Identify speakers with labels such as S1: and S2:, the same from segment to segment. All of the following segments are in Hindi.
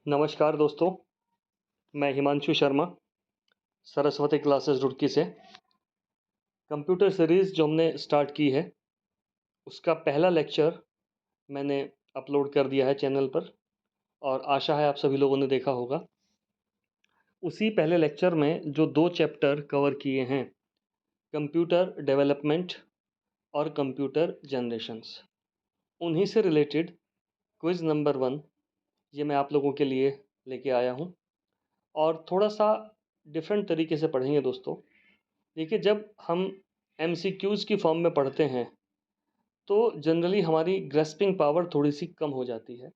S1: नमस्कार दोस्तों, मैं हिमांशु शर्मा, सरस्वती क्लासेस रुड़की से। कंप्यूटर सीरीज़ जो हमने स्टार्ट की है, उसका पहला लेक्चर मैंने अपलोड कर दिया है चैनल पर और आशा है आप सभी लोगों ने देखा होगा। उसी पहले लेक्चर में जो 2 चैप्टर कवर किए हैं, कंप्यूटर डेवलपमेंट और कंप्यूटर जनरेशंस, उन्हीं से रिलेटेड क्विज़ नंबर 1 ये मैं आप लोगों के लिए लेके आया हूँ और थोड़ा-सा डिफरेंट तरीके से पढ़ेंगे दोस्तों। देखिए, जब हम एमसीक्यूज़ की फॉर्म में पढ़ते हैं, तो जनरली हमारी ग्रैस्पिंग पावर थोड़ी-सी कम हो जाती है।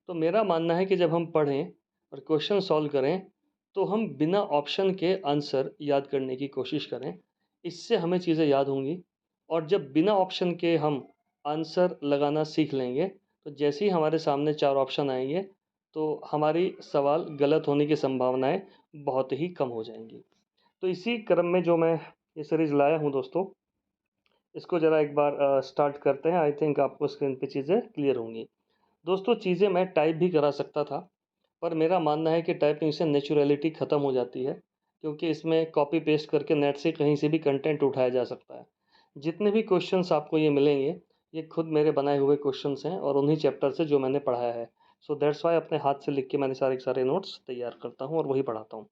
S1: तो मेरा मानना है कि जब हम पढ़ें और क्वेश्चन सॉल्व करें, तो हम बिना ऑप्शन के आंसर याद करने की कोशिश करें। इससे हमें चीज़ें याद होंगी और जब बिना ऑप्शन के हम आंसर लगाना सीख लेंगे, तो जैसे ही हमारे सामने 4 ऑप्शन आएँगे, तो हमारी सवाल गलत होने की संभावनाएँ बहुत ही कम हो जाएँगी। तो इसी क्रम में जो मैं ये सीरीज़ लाया हूँ दोस्तों, इसको ज़रा एक बार स्टार्ट करते हैं। आई थिंक आपको स्क्रीन पे चीज़ें क्लियर होंगी। दोस्तों, चीज़ें मैं टाइप भी करा सकता था, पर मेरा मानना है कि टाइपिंग से नेचुरलिटी ख़त्म हो जाती है, क्योंकि इसमें कॉपी पेस्ट करके नेट से कहीं से भी कंटेंट उठाया जा सकता है। जितने भी क्वेश्चंस आपको ये मिलेंगे, ये खुद मेरे बनाए हुए क्वेश्चंस हैं और उन्हीं चैप्टर से जो मैंने पढ़ाया है। सो दैट्स व्हाई अपने हाथ से लिख के मैंने सारे के सारे नोट्स तैयार करता हूँ और वही पढ़ाता हूँ।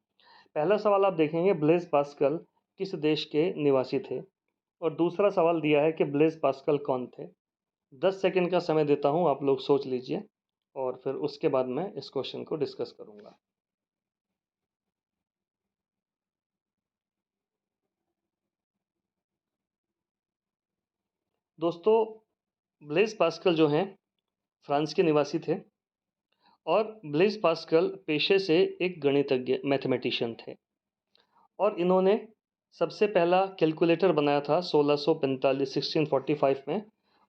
S1: पहला सवाल आप देखेंगे, ब्लेज़ पास्कल किस देश के निवासी थे? और दूसरा सवाल दिया है कि ब्लेज़ पास्कल कौन थे? 10 सेकंड का समय देता हूँ, आप लोग सोच लीजिए और फिर उसके बाद मैं इस क्वेश्चन को डिस्कस करूँगा। दोस्तों, ब्लेज़ पास्कल जो हैं, फ्रांस के निवासी थे और ब्लेज़ पास्कल पेशे से एक गणितज्ञ मैथमेटिशियन थे और इन्होंने सबसे पहला कैलकुलेटर बनाया था 1645 में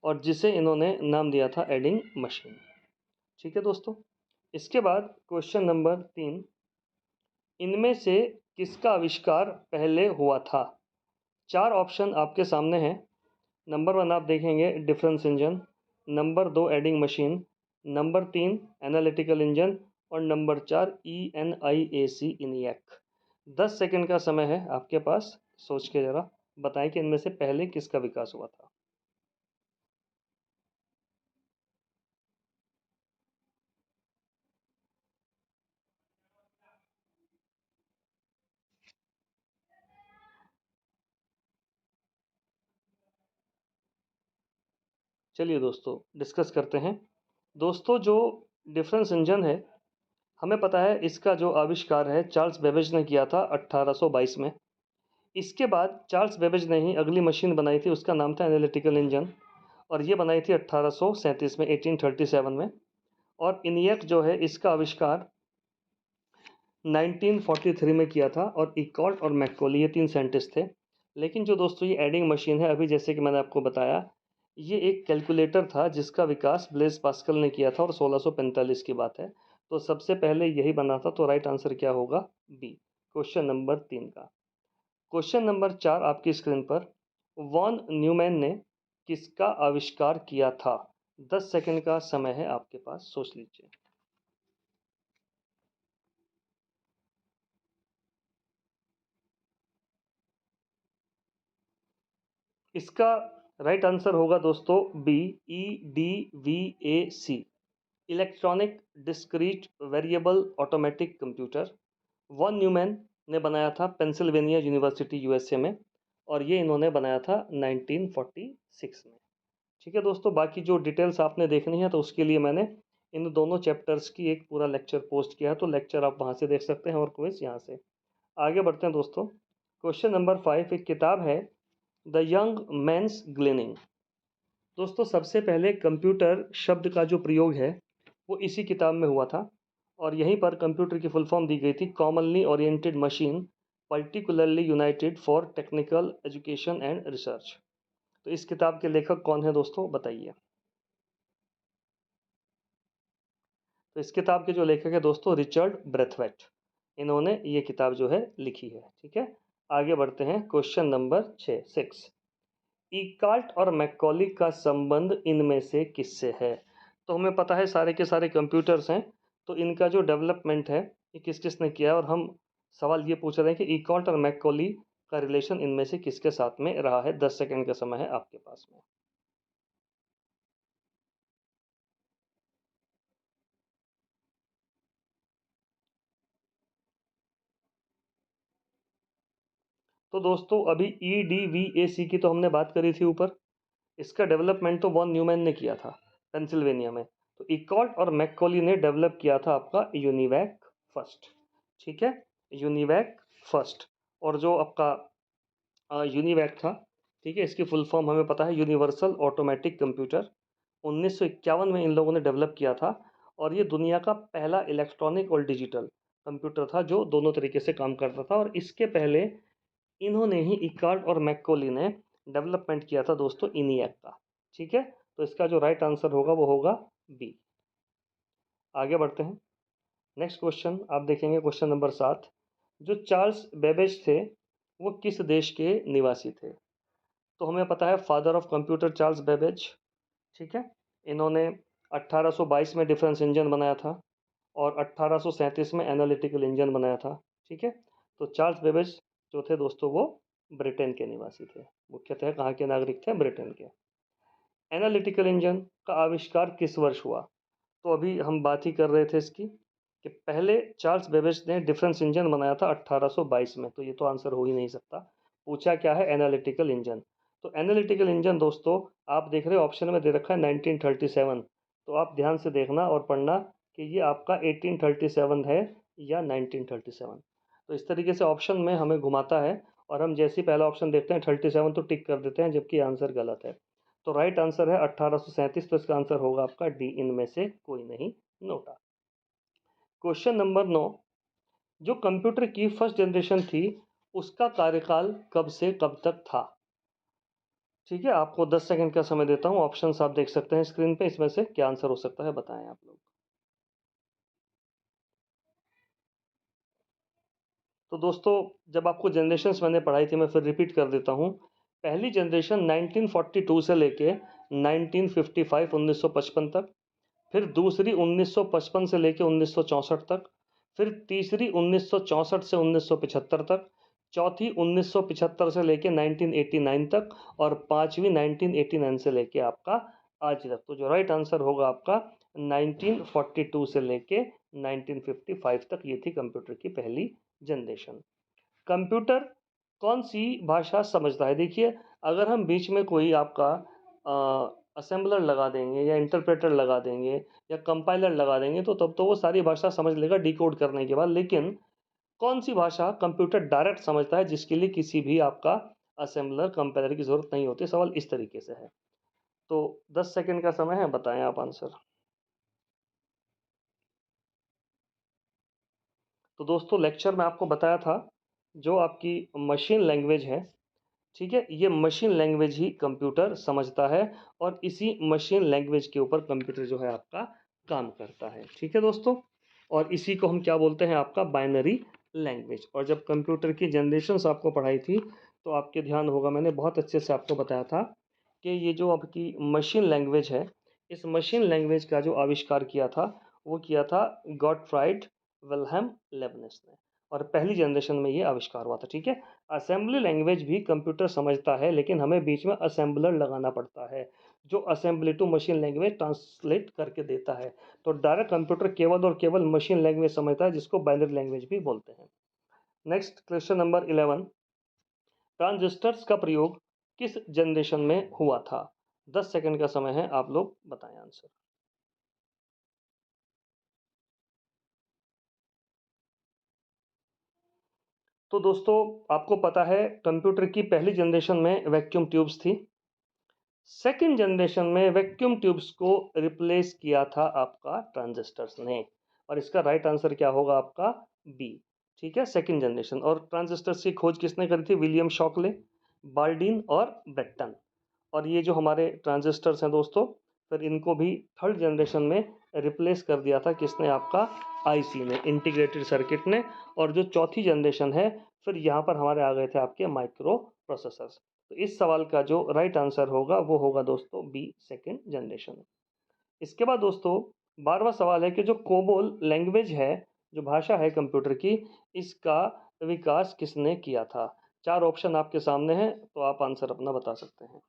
S1: और जिसे इन्होंने नाम दिया था एडिंग मशीन। ठीक है दोस्तों? इसके बाद क्वेश्चन नंबर 3, इनमें से किसका आविष्कार पहले हुआ था? 4 ऑप्शन आपके सामने हैं। नंबर 1 आप देखेंगे difference engine, number 2 adding machine, number 3 analytical engine और नंबर 4 ENIAC इनियक। 10 सेकंड का समय है आपके पास, सोच के ज़रा बताएं कि इनमें से पहले किसका विकास हुआ था। चलिए दोस्तों, डिस्कस करते हैं। दोस्तों, जो डिफरेंस इंजन है, हमें पता है इसका जो आविष्कार है चार्ल्स बेबेज ने किया था 1822 में। इसके बाद चार्ल्स बेबेज ने ही अगली मशीन बनाई थी, उसका नाम था एनालिटिकल इंजन और ये बनाई थी 1837 में, 1837 में। और इनियक जो है इसका आविष्कार 1943 में किया था और इकॉल्ट और मैकॉली ये 3 साइंटिस्ट थे। लेकिन जो दोस्तों ये एडिंग मशीन है, अभी जैसे कि मैंने आपको बताया, ये एक कैलकुलेटर था जिसका विकास ब्लेज़ पास्कल ने किया था और 1645 की बात है। तो सबसे पहले यही बना था, तो राइट आंसर क्या होगा? बी, क्वेश्चन नंबर 3 का। क्वेश्चन नंबर 4 आपकी स्क्रीन पर, वॉन न्यूमैन ने किसका आविष्कार किया था? 10 सेकंड का समय है आपके पास, सोच लीजिए। इसका राइट आंसर होगा दोस्तों B, EDVAC, electronic discrete variable automatic computer. Von Neumann ने बनाया था पेंसिल्वेनिया यूनिवर्सिटी USA में और ये इन्होंने बनाया था 1946 में। ठीक है दोस्तों, बाकी जो डिटेल्स आपने देखनी है तो उसके लिए मैंने इन दोनों चैप्टर्स की एक पूरा लेक्चर पोस्ट किया है, तो लेक्चर आप वहाँ से देख सकते हैं और क्विज यहाँ से। आगे बढ़ते हैं दोस्तों। क्वेश्चन नंबर 5 एक किताब है, द यंग मैन्स ग्लेनिंग। दोस्तों, सबसे पहले कंप्यूटर शब्द का जो प्रयोग है वो इसी किताब में हुआ था और यहीं पर कंप्यूटर की फुल फॉर्म दी गई थी, commonly oriented machine particularly United for technical education and research. तो इस किताब के लेखक कौन है दोस्तों, बताइए। तो इस किताब के जो लेखक है दोस्तों, रिचर्ड ब्रेथवेट, इन्होंने ये किताब जो है लिखी है। ठीक है, आगे बढ़ते हैं। क्वेश्चन नंबर 6 इकाल्ट और मैकॉली का संबंध इनमें से किससे है? तो हमें पता है सारे के सारे कंप्यूटर्स हैं, तो इनका जो डेवलपमेंट है ये किस किसने किया है, और हम सवाल ये पूछ रहे हैं कि इकॉर्ड और मैकॉली का रिलेशन इनमें से किसके साथ में रहा है। 10 सेकंड का समय है आपके पास में। तो दोस्तों अभी EDVAC की तो हमने बात करी थी ऊपर, इसका डेवलपमेंट तो वॉन न्यूमैन ने किया था पेंसिल्वेनिया में। तो इकॉर्ड और मैकॉली ने डेवलप किया था आपका यूनिवैक फर्स्ट। ठीक है, यूनिवैक फर्स्ट। और जो आपका यूनिवैक था, ठीक है, इसकी फुल फॉर्म हमें पता है, यूनिवर्सल ऑटोमेटिक कंप्यूटर। 1951 में इन लोगों ने डेवलप किया था, और ये दुनिया का पहला इलेक्ट्रॉनिक और डिजिटल कंप्यूटर था जो दोनों तरीके से काम करता था। और इसके पहले इन्होंने ही इकार्ड और मैकॉली ने डेवलपमेंट किया था दोस्तों इनिएक का। ठीक है, तो इसका जो राइट आंसर होगा वो होगा बी। आगे बढ़ते हैं। नेक्स्ट क्वेश्चन आप देखेंगे, क्वेश्चन नंबर 7। जो चार्ल्स बेबेज थे वो किस देश के निवासी थे। तो हमें पता है father of computer Charles Babbage. ठीक है, इन्होंने 1822 में डिफरेंस इंजन बनाया था, और 1837 में एनालिटिकल इंजन बनाया था। ठीक है, तो चार्ल्स बेबेज जो थे दोस्तों वो ब्रिटेन के निवासी थे, मुख्यतः कहाँ के नागरिक थे, ब्रिटेन के। एनालिटिकल इंजन का आविष्कार किस वर्ष हुआ। तो अभी हम बात ही कर रहे थे इसकी कि पहले चार्ल्स बेबेज ने डिफरेंस इंजन बनाया था 1822 में, तो ये तो आंसर हो ही नहीं सकता। पूछा क्या है, एनालिटिकल इंजन। तो एनालिटिकल इंजन दोस्तों आप देख रहे हो ऑप्शन में दे रखा है 1937, तो आप ध्यान से देखना और पढ़ना कि ये आपका 1837 है या 1937। तो इस तरीके से ऑप्शन में हमें घुमाता है, और हम जैसे ही पहला ऑप्शन देखते हैं 37 तो टिक कर देते हैं, जबकि आंसर गलत है। तो राइट आंसर है 1837, तो इसका आंसर होगा आपका डी, इनमें से कोई नहीं नोटा। Question number 9। जो कंप्यूटर की फर्स्ट जनरेशन थी उसका कार्यकाल कब से कब तक था। ठीक है, आपको 10 सेकंड का समय देता हूं, ऑप्शंस आप देख सकते हैं स्क्रीन पे, इसमें से क्या आंसर हो सकता है बताएं आप लोग। तो दोस्तों जब आपको जनरेशन्स मैंने पढ़ाई थी, मैं फिर रिपीट कर देता हूं। पहली जनरेशन 1942 से लेके 1955 1955 तक, फिर दूसरी 1955 से लेके 1964 तक, फिर तीसरी 1964 से 1975 तक, चौथी 1975 से लेके 1989 तक, और पांचवी 1989 से लेके आपका आज तक। तो जो राइट आंसर होगा आपका 1942 से लेके 1955 तक, ये थी कंप्यूटर की पहली जनरेशन। कंप्यूटर कौन सी भाषा समझता है। देखिए, अगर हम बीच में कोई आपका असेंबलर लगा देंगे या इंटरप्रेटर लगा देंगे या कंपाइलर लगा देंगे तो तब तो वो सारी भाषा समझ लेगा डिकोड करने के बाद। लेकिन कौन सी भाषा कंप्यूटर डायरेक्ट समझता है जिसके लिए किसी भी आपका असेंबलर कंपाइलर की जरूरत नहीं होती। सवाल इस तरीके से है। तो 10 सेकंड का समय है, बताएं आप आंसर। तो दोस्तों लेक्चर में आपको बताया था जो आपकी मशीन लैंग्वेज है, ठीक है, ये मशीन लैंग्वेज ही कंप्यूटर समझता है, और इसी मशीन लैंग्वेज के ऊपर कंप्यूटर जो है आपका काम करता है। ठीक है दोस्तों, और इसी को हम क्या बोलते हैं, आपका बाइनरी लैंग्वेज। और जब कंप्यूटर की जनरेशन्स आपको पढ़ाई थी तो आपके ध्यान होगा मैंने बहुत अच्छे से आपको बताया था कि ये जो आपकी मशीन लैंग्वेज है, इस मशीन लैंग्वेज का जो आविष्कार किया था वो किया था गॉटफ्राइड विल्हेम लेबनिज ने, और पहली जनरेशन में ये आविष्कार हुआ था। ठीक है, असेंबली लैंग्वेज भी कंप्यूटर समझता है, लेकिन हमें बीच में असेंबलर लगाना पड़ता है जो assembly to machine language translate करके देता है। तो डायरेक्ट कंप्यूटर केवल और केवल मशीन लैंग्वेज समझता है, जिसको बाइनरी लैंग्वेज भी बोलते हैं। Next question number 11। ट्रांजिस्टर्स का प्रयोग किस जनरेशन में हुआ था। 10 सेकंड का समय है, आप लोग बताएं आंसर। तो दोस्तों आपको पता है कंप्यूटर की पहली जनरेशन में वैक्यूम ट्यूब्स थी। सेकंड जनरेशन में वैक्यूम ट्यूब्स को रिप्लेस किया था आपका ट्रांजिस्टर्स ने, और इसका राइट आंसर क्या होगा आपका बी। ठीक है, सेकंड जनरेशन। और ट्रांजिस्टर्स की खोज किसने करी थी, विलियम शॉकले, बाल्डीन और ब्रेटन। और ये जो हमारे ट्रांजिस्टर्स हैं दोस्तों, फिर इनको भी थर्ड जनरेशन में रिप्लेस कर दिया था किसने, आपका आईसी ने, इंटीग्रेटेड सर्किट ने। और जो चौथी जनरेशन है फिर यहाँ पर हमारे आ गए थे आपके माइक्रो प्रोसेसर्स। तो इस सवाल का जो राइट आंसर होगा वो होगा दोस्तों बी, सेकेंड जनरेशन। इसके बाद दोस्तों 12वां सवाल है कि जो कोबोल लैंग्वेज है, जो भाषा है कंप्यूटर की, इसका विकास किसने किया था? 4 ऑप्शन आपके सामने हैं, तो आप आंसर अपना बता सकते हैं।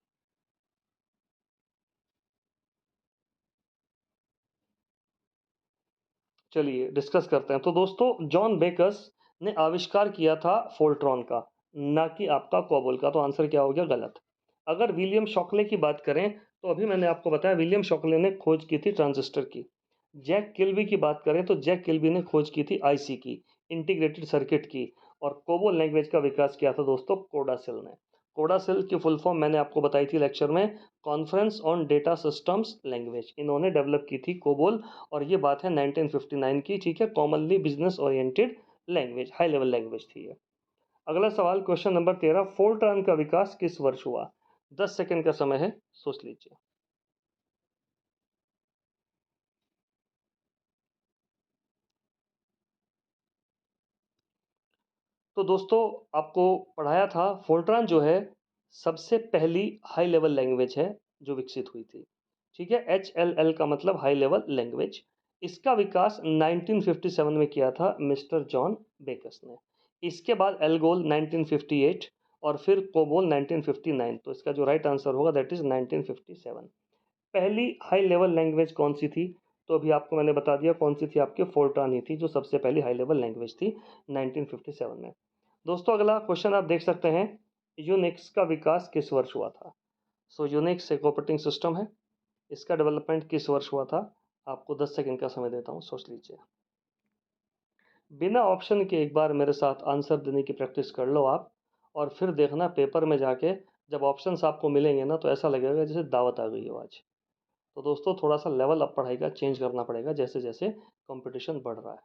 S1: चलिए डिस्कस करते हैं। तो दोस्तों जॉन बेकस ने आविष्कार किया था फोल्ट्रॉन का, ना कि आपका कोबोल का। तो आंसर क्या हो गया? गलत। अगर विलियम शॉकले की बात करें, तो अभी मैंने आपको बताया विलियम शॉकले ने खोज की थी ट्रांजिस्टर की। जैक किल्बी की बात करें तो जैक किल्बी ने खोज की थी आईसी की, इंटीग्रेटेड सर्किट की। और कोबोल लैंग्वेज का विकास किया था दोस्तों कोडासिल ने। कोडासिल की फुल फॉर्म मैंने आपको बताई थी लेक्चर में, conference on data systems language. इन्होंने डेवलप की थी कोबोल, और ये बात है 1959 की, ठीक है। Commonly business oriented language, high level language थी ये। अगला सवाल क्वेश्चन नंबर 13, फोर्ट्रान का विकास किस वर्ष हुआ? 10 सेकंड का समय है, सोच लीजिए। तो दोस्तों आपको पढ़ाया था, फोर्ट्रान जो है सबसे पहली हाई लेवल लैंग्वेज है जो विकसित हुई थी, ठीक है। HLL का मतलब हाई लेवल लैंग्वेज। इसका विकास 1957 में किया था मिस्टर जॉन बेकस ने। इसके बाद एल्गोल 1958 और फिर कोबोल 1959। तो इसका जो राइट आंसर होगा दैट इज 1957। पहली हाई लेवल लैंग्वेज कौन सी थी? तो अभी आपको मैंने बता दिया कौन सी थी, आपके फोर्ट्रान ही थी जो सबसे पहली हाई लेवल लैंग्वेज थी 1957 में। दोस्तों अगला क्वेश्चन आप देख सकते हैं, यूनिक्स का विकास किस वर्ष हुआ था? सो यूनिक्स एक ऑपरेटिंग सिस्टम है, इसका डेवलपमेंट किस वर्ष हुआ था? आपको 10 सेकंड का समय देता हूँ, सोच लीजिए। बिना ऑप्शन के एक बार मेरे साथ आंसर देने की प्रैक्टिस कर लो आप, और फिर देखना पेपर में जाके जब ऑप्शंस आपको मिलेंगे ना, तो ऐसा लगेगा जैसे दावत आ गई हो आज। तो दोस्तों थोड़ा सा लेवल अप पढ़ाई का चेंज करना पड़ेगा जैसे जैसे कंपटीशन बढ़ रहा है।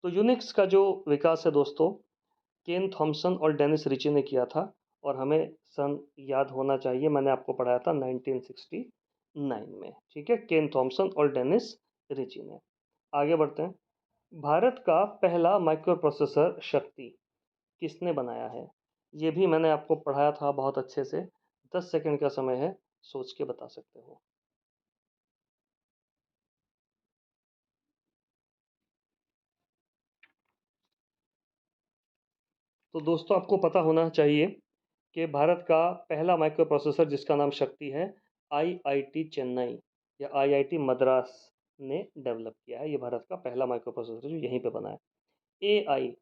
S1: तो यूनिक्स का जो विकास है दोस्तों, केन थॉमसन और डेनिस रिची ने किया था। और हमें सन याद होना चाहिए, मैंने आपको पढ़ाया था 1969 में, ठीक है। केन थॉमसन और डेनिस रिची ने। आगे बढ़ते हैं। भारत का पहला माइक्रो प्रोसेसर शक्ति किसने बनाया है? ये भी मैंने आपको पढ़ाया था बहुत अच्छे से। 10 सेकंड का समय है, सोच के बता सकते हो। तो दोस्तों आपको पता होना चाहिए कि भारत का पहला माइक्रो प्रोसेसर जिसका नाम शक्ति है, आईआईटी चेन्नई या आईआईटी मद्रास ने डेवलप किया है। ये भारत का पहला माइक्रो प्रोसेसर जो यहीं पे बना है। एआई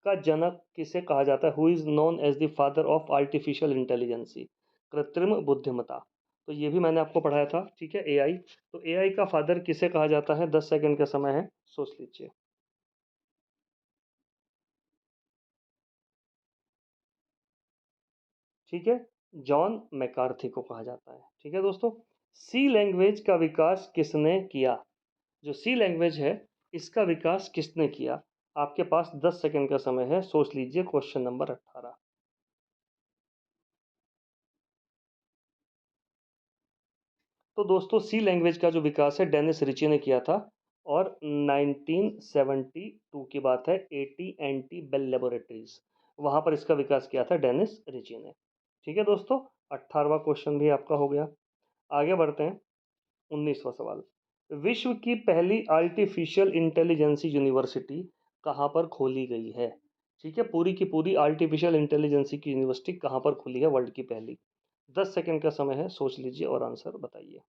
S1: का जनक किसे कहा जाता है? Who is known as the father of artificial intelligence, कृत्रिम बुद्धिमत्ता। तो ये भी मैंने आपको पढ़ाया था, ठीक है। एआई, तो एआई का फादर किसे कहा जाता है? 10 सेकंड का समय है, सोच लीजिए। ठीक है, जॉन मैकार्थी को कहा जाता है, ठीक है दोस्तों। सी लैंग्वेज का विकास किसने किया? जो सी लैंग्वेज है इसका विकास किसने किया? आपके पास 10 सेकंड का समय है, सोच लीजिए। Question number 18। तो दोस्तों सी लैंग्वेज का जो विकास है डेनिस रिची ने किया था। और 1972 की बात है, एटी एंटी बेल लेबोरेटरीज, वहां पर इसका विकास किया था डेनिस रिची ने, ठीक है दोस्तों। 18वां क्वेश्चन भी आपका हो गया। आगे बढ़ते हैं। 19वां सवाल, विश्व की पहली आर्टिफिशियल इंटेलिजेंसी यूनिवर्सिटी कहाँ पर खोली गई है? ठीक है, पूरी की पूरी आर्टिफिशियल इंटेलिजेंसी की यूनिवर्सिटी कहाँ पर खुली है वर्ल्ड की पहली? 10 सेकंड का समय है, सोच लीजिए और आंसर बताइए।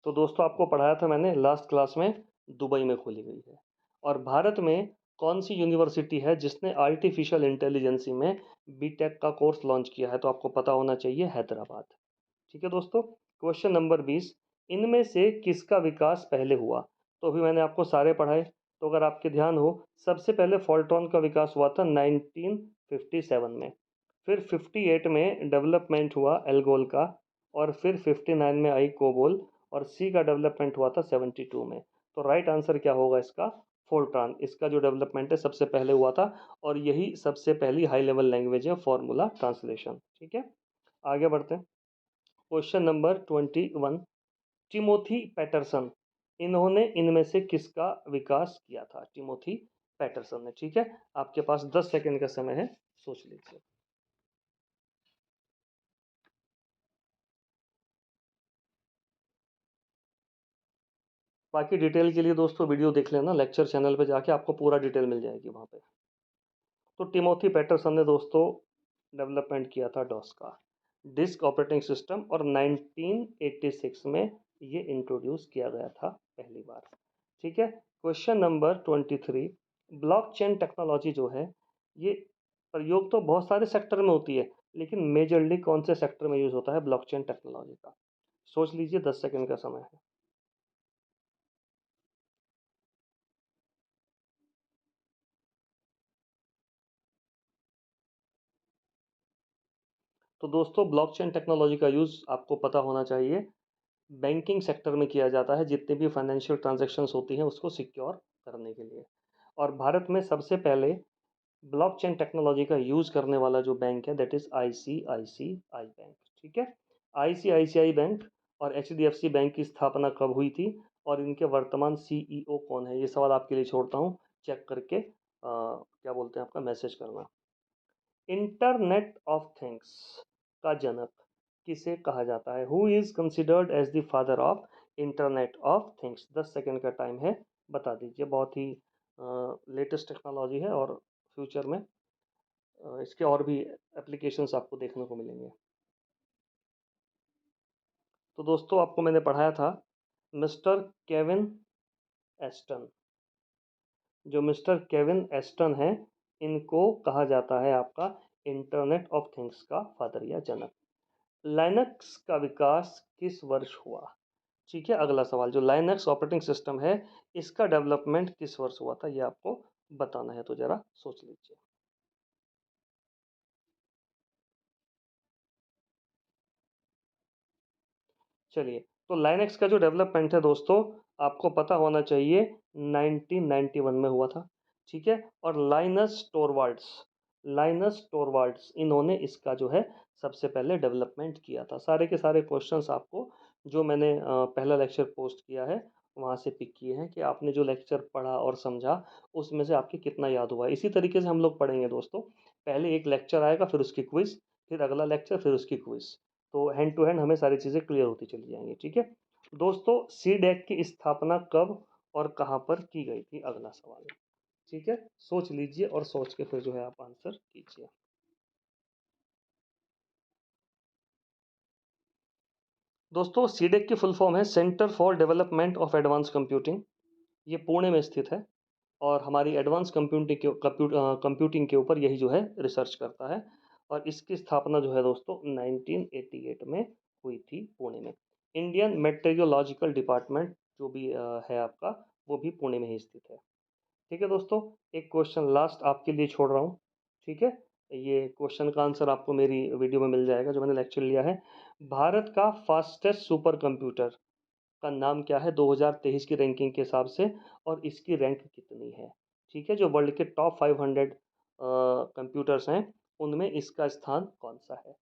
S1: तो दोस्तों आपको पढ़ाया था मैंने लास्ट क्लास में, दुबई में खोली गई है। और भारत में कौन सी यूनिवर्सिटी है जिसने आर्टिफिशियल इंटेलिजेंसी में बीटेक का कोर्स लॉन्च किया है? तो आपको पता होना चाहिए, हैदराबाद, ठीक है दोस्तों। क्वेश्चन नंबर 20, इनमें से किसका विकास पहले हुआ? तो अभी मैंने आपको सारे पढ़ाए, तो अगर आपके ध्यान हो, सबसे पहले फोल्ट्रॉन का विकास हुआ था 1957 में। फिर 58 में डेवलपमेंट हुआ एल्गोल का। और फिर 59 में आई कोबोल। और सी का डेवलपमेंट हुआ था 72 में। तो राइट आंसर क्या होगा इसका? फोर्ट्रान, इसका जो डेवलपमेंट है सबसे पहले हुआ था। और यही सबसे पहली हाई लेवल लैंग्वेज है, फॉर्मूला ट्रांसलेशन, ठीक है। आगे बढ़ते हैं। क्वेश्चन नंबर 21, टिमोथी पैटरसन, इन्होंने इनमें से किसका विकास किया था? टिमोथी पैटरसन ने, ठीक है। आपके पास 10 सेकंड का समय है, सोच लीजिए। बाकी डिटेल के लिए दोस्तों वीडियो देख लेना, लेक्चर चैनल पे जाके आपको पूरा डिटेल मिल जाएगी वहाँ पे। तो टिमोथी पैटरसन ने दोस्तों डेवलपमेंट किया था डॉस का डिस्क ऑपरेटिंग सिस्टम, और 1986 में ये इंट्रोड्यूस किया गया था पहली बार। ठीक है, क्वेश्चन नंबर 23। ब्लॉकचेन टेक्नोलॉजी जो है, ये प्रयोग तो बहुत सारे सेक्टर में होती है, लेकिन मेजरली कौन से सेक्टर में यूज होता है ब्लॉकचेन टेक्नोलॉजी का? सोच लीजिए, 10 सेकंड का समय है। तो दोस्तों ब्लॉकचेन टेक्नोलॉजी का यूज आपको पता होना चाहिए, बैंकिंग सेक्टर में किया जाता है, जितने भी फाइनेंशियल ट्रांजैक्शंस होती हैं उसको सिक्योर करने के लिए। और भारत में सबसे पहले ब्लॉकचेन टेक्नोलॉजी का यूज करने वाला जो बैंक है, दैट इज आईसीआईसीआई बैंक। ठीक है, आईसीआईसीआई बैंक और एचडीएफसी बैंक की स्थापना कब हुई थी, और इनके वर्तमान सीईओ कौन है? ये सवाल आपके लिए छोड़ता हूँ, चेक करके क्या बोलते हैं आपका मैसेज करना। इंटरनेट ऑफ थिंग्स का जनक किसे कहा जाता है? Who is considered as the father of internet of things? 10 second का टाइम है, बता दीजिए। बहुत ही लेटेस्ट टेक्नोलॉजी है, और फ्यूचर में इसके और भी एप्लीकेशंस आपको देखने को मिलेंगे। तो दोस्तों आपको मैंने पढ़ाया था मिस्टर केविन एस्टन। जो मिस्टर केविन एस्टन है, इनको कहा जाता है आपका इंटरनेट ऑफ थिंग्स का फादर या जनक। लाइनक्स का विकास किस वर्ष हुआ? ठीक है, अगला सवाल, जो लाइनक्स ऑपरेटिंग सिस्टम है, इसका डेवलपमेंट किस वर्ष हुआ था, ये आपको बताना है, तो जरा सोच लीजिए। चलिए, तो लाइनक्स का जो डेवलपमेंट है दोस्तों, आपको पता होना चाहिए 1991 में हुआ था। ठीक है, और लाइनस टोरवाल्ड्स इन्होंने इसका जो है सबसे पहले डेवलपमेंट किया था। सारे के सारे क्वेश्चंस आपको जो मैंने पहला लेक्चर पोस्ट किया है वहाँ से पिक किए हैं, कि आपने जो लेक्चर पढ़ा और समझा उसमें से आपके कितना याद हुआ। इसी तरीके से हम लोग पढ़ेंगे दोस्तों, पहले एक लेक्चर आएगा, फिर उसकी क्विज, फिर अगला लेक्चर, फिर उसकी क्विज। तो हैंड टू हैंड हमें सारी चीज़ें क्लियर होती चली जाएंगी। ठीक है दोस्तों, सी डैक की स्थापना कब और कहाँ पर की गई थी? अगला सवाल। ठीक है, सोच लीजिए, और सोच के फिर जो है आप आंसर कीजिए। दोस्तों सीडेक की फुल फॉर्म है centre for development of advance computing. ये पुणे में स्थित है, और हमारी एडवांस कंप्यूटिंग के ऊपर यही जो है रिसर्च करता है। और इसकी स्थापना जो है दोस्तों 1988 में हुई थी पुणे में। इंडियन मेट्रोलॉजिकल डिपार्टमेंट जो भी है आपका, वो भी पुणे में ही स्थित है। ठीक है दोस्तों, एक क्वेश्चन लास्ट आपके लिए छोड़ रहा हूँ। ठीक है, ये क्वेश्चन का आंसर आपको मेरी वीडियो में मिल जाएगा जो मैंने लेक्चर लिया है। भारत का फास्टेस्ट सुपर कंप्यूटर का नाम क्या है 2023 की रैंकिंग के हिसाब से, और इसकी रैंक कितनी है? ठीक है, जो वर्ल्ड के टॉप 500 कंप्यूटर्स हैं, उनमें इसका स्थान कौन सा है?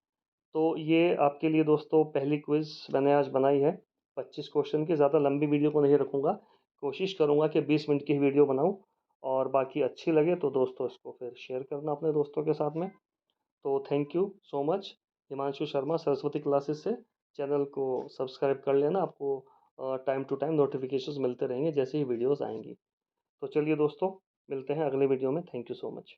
S1: तो ये आपके लिए दोस्तों पहली क्विज मैंने आज बनाई है, 25 क्वेश्चन की। ज़्यादा लंबी वीडियो को नहीं रखूँगा, कोशिश करूँगा कि 20 मिनट की ही वीडियो बनाऊँ। और बाकी अच्छी लगे तो दोस्तों इसको फिर शेयर करना अपने दोस्तों के साथ में। तो thank you so much. Himanshu Sharma, Saraswati classes से। चैनल को सब्सक्राइब कर लेना, आपको टाइम टू टाइम नोटिफिकेशंस मिलते रहेंगे जैसे ही वीडियोस आएंगी। तो चलिए दोस्तों, मिलते हैं अगले वीडियो में। Thank you so much.